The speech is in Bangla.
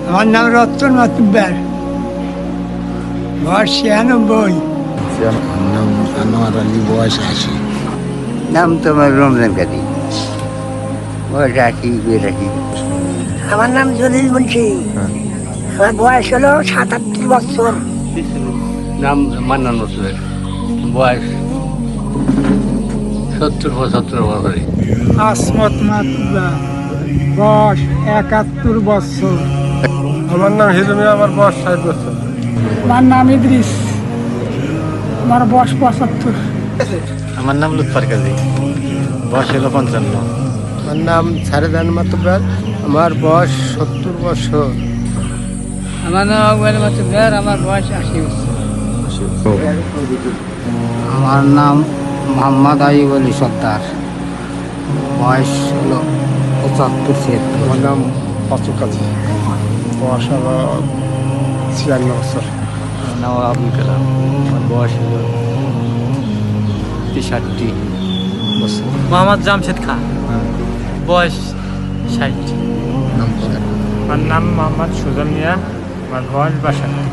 আমার নাম রতন মাতুব্বার, বয়স 96। নাম আনোয়ার আলী, বয়স 80। নাম তোমার রমজান কাদি, বয়স 80-82। আমার নাম জলিল মুন্সি, আমার বয়স হলো 77 বছর। নাম মান্নান নজরুল, বয়স 70-75 বছর। আসমত মাতুব্বার, বয়স 71 বছর। আমার নাম হিরুমি, আমার বয়স 60 বছর। আমার নাম ইদ্রিস, আমার বয়স 75। আমার নাম লুৎফর কাজী, বয়স হলো 55। আমার নাম সারেদান মাতুব্বার, আমার বয়স 70 বছর। আমার নাম আউয়াল মাতুব্বার, আমার বয়স 80 বছর। আমার নাম মোহাম্মদ আইব আলী সর্দার, বয়স হলো 75-76। আমার নাম পাচু কাজী, বয়স হলো 56 বছর। নাম আবুল কালাম, আমার বয়স হলো 63 বছর। মোহাম্মদ জামশেদ খান, বয়স 60। আমার নাম মোহাম্মদ সুজন মিয়া, আমার বয়স 62।